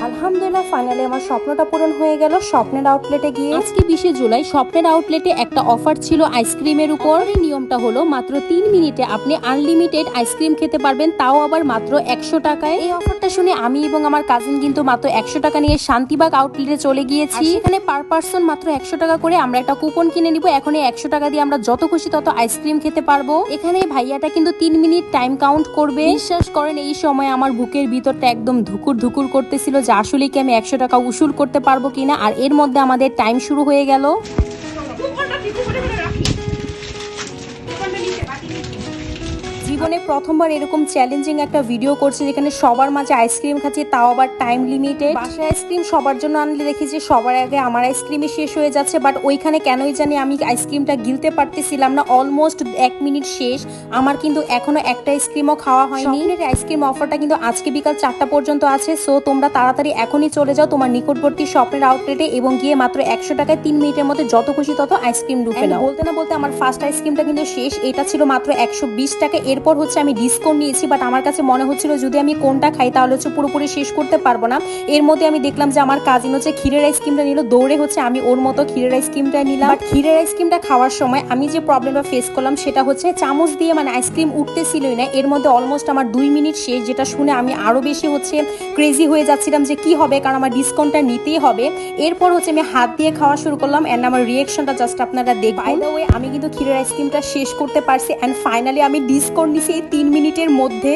আলহামদুলিল্লাহ ফাইনালি আমার স্বপ্নটা পূরণ হয়ে গেল স্বপ্নের আউটলেটে গিয়ে। আজকে 20 জুলাই স্বপ্নের আউটলেটে একটা অফার ছিল আইসক্রিমের উপর। নিয়মটা হলো মাত্র 3 মিনিটে আপনি আনলিমিটেড আইসক্রিম খেতে পারবেন, তাও আবার মাত্র 100 টাকায়। এই অফারটা শুনে আমি এবং আমার কাজিন কিন্তু মাত্র 100 টাকা নিয়ে শান্তিবাগ আউটলেটে চলে গিয়েছি। এখানে পার পার্সন মাত্র 100 টাকা করে আমরা একটা কুপন কিনে নিব। এখন এই 100 টাকা দিয়ে আমরা যত খুশি তত আইসক্রিম খেতে পারবো। এখানে ভাইয়াটা কিন্তু 3 মিনিট টাইম কাউন্ট করবে। বিশ্বাস করেন এই সময় আমার বুকের ভিতরটা একদম ধুকুর ধুকুর করতেছিল যে আসলে কি আমি 100 টাকা উসুল করতে পারবো কিনা। আর এর মধ্যে আমাদের টাইম শুরু হয়ে গেল। জীবনে প্রথমবার এরকম চ্যালেঞ্জিং একটা ভিডিও করছি যেখানে সবার মাঝে আইসক্রিম খাচ্ছি, তাও আবার টাইম লিমিটেড। বাসায় আইসক্রিম সবার জন্য আনলে দেখি যে সবার আগে আমার আইসক্রিমই শেষ হয়ে যাচ্ছে, বাট ওইখানে কেনই জানি আমি আইসক্রিমটা গিলতে পারতেছিলাম না। অলমোস্ট 1 মিনিট শেষ, আমার কিন্তু এখনো একটা আইসক্রিমও খাওয়া হয়নি। আইসক্রিম অফারটা কিন্তু আজকে বিকাল 4টা পর্যন্ত আছে। সো তোমরা তাড়াতাড়ি এখনই চলে যাও তোমার নিকটবর্তী স্বপ্নের আউটলেটে এবং গিয়ে মাত্র 100 টাকায় 3 মিনিটের মধ্যে যত খুশি তত আইসক্রিম ঢুকে নাও। বলতে না বলতে আমার ফার্স্ট আইসক্রিমটা কিন্তু শেষ। এটা ছিল মাত্র 120 টাকা। এরপর হচ্ছে আমি ডিসকাউন্ট নিয়েছি, বাট আমার কাছে মনে হচ্ছিল যদি আমি কোনটা খাই তাহলে হচ্ছে পুরোপুরি শেষ করতে পারবো না। এর মধ্যে আমি দেখলাম যে আমার কাজিন হচ্ছে ক্ষীরের আইসক্রিমটা নিল, দৌড়ে হচ্ছে আমি ওর মতো ক্ষীরের আইসক্রিমটা নিলাম। বাট ক্ষীরের আইসক্রিমটা খাওয়ার সময় আমি যে প্রবলেমটা ফেস করলাম সেটা হচ্ছে চামচ দিয়ে মানে আইসক্রিম উঠতেছিলই না। এর মধ্যে অলমোস্ট আমার 2 মিনিট শেষ, যেটা শুনে আমি আরো বেশি হচ্ছে ক্রেজি হয়ে যাচ্ছিলাম যে কি হবে, কারণ আমার ডিসকাউন্টটা নিতেই হবে। এরপর হচ্ছে আমি হাত দিয়ে খাওয়া শুরু করলাম এন্ড আমার রিঅ্যাকশনটা জাস্ট আপনারা দেখবেন। বাই দ্য ওয়ে আমি কিন্তু ক্ষীরের আইসক্রিমটা শেষ করতে পারছি এন্ড ফাইনালি আমি ডিসকাউন্ট নিছি এই 3 মিনিটের মধ্যে।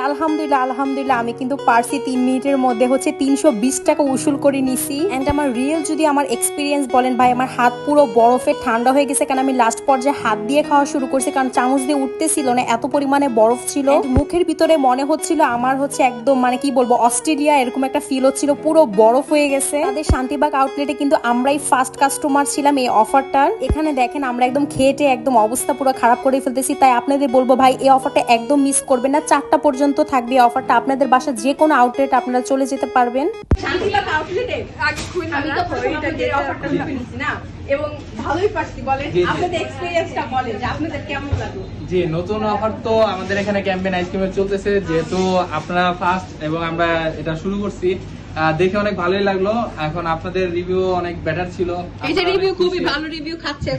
আলহামদুলিল্লাহ আমি কিন্তু পারছি 3 মিনিটের মধ্যে হচ্ছে 320 টাকা উসুল করে নিছি। এন্ড আমার রিয়েল যদি আমার এক্সপিরিয়েন্স বলেন ভাই, আমার হাত পুরো বরফে ঠান্ডা হয়ে গেছে, কারণ আমি লাস্ট পর্যায়ে হাত দিয়ে খাওয়া শুরু করছি, কারণ চামচ দিয়ে উঠতেছিল না, এত পরিমাণে বরফ ছিল। মুখের ভিতরে মনে হচ্ছিল আমার হচ্ছে একদম মানে কি বলবো অস্ট্রেলিয়া এরকম একটা ফিল হচ্ছিল, পুরো বরফ হয়ে গেছে। তাদের শান্তিবাগ আউটলেটে কিন্তু আমরাই ফার্স্ট কাস্টমার ছিলাম এই অফারটার। এখানে দেখেন আমরা একদম খেটে একদম অবস্থা পুরো খারাপ করে ফেলতেছি, তাই আপনাদের বলবো ভাই এই অফারটা একদম মিস করবেন না। 4টা পর্যন্ত থাকবে অফারটা, আপনাদের বাসা যে কোনো আউটলেট আপনারা চলে যেতে পারবেন। শান্তিবাগ আউটলেটে আমি তো প্রথমবার অফারটা নিয়েছি না এবং ভালোই পারছি। বলেন আপনাদের এক্সপেরিয়েন্সটা বলেন যে আপনাদের কেমন লাগলো। জি, নতুন অফার তো আমাদের এখানে ক্যাম্পেইন আইসক্রিমের চলতেছে, যেহেতু আপনারা ফার্স্ট এবং আমরা এটা শুরু করছি, দেখে অনেক ভালোই লাগলো। এখন আপনাদের রিভিউ অনেক বেটার ছিল। এই যে রিভিউ খুবই ভালো রিভিউ খাচ্ছে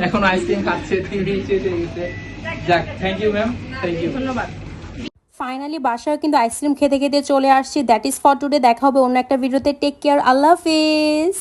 এখন আইসক্রিম খাচ্ছে, টিভি শেষ হয়ে গেছে। যাক, thank you ma'am, thank you, ধন্যবাদ। ফাইনালি বাসায় কিন্তু আইসক্রিম খেতে খেতে চলে আসছি। That is for today. দেখা হবে অন্য একটা ভিডিওতে। টেক কেয়ার, আল্লাহ হাফেজ।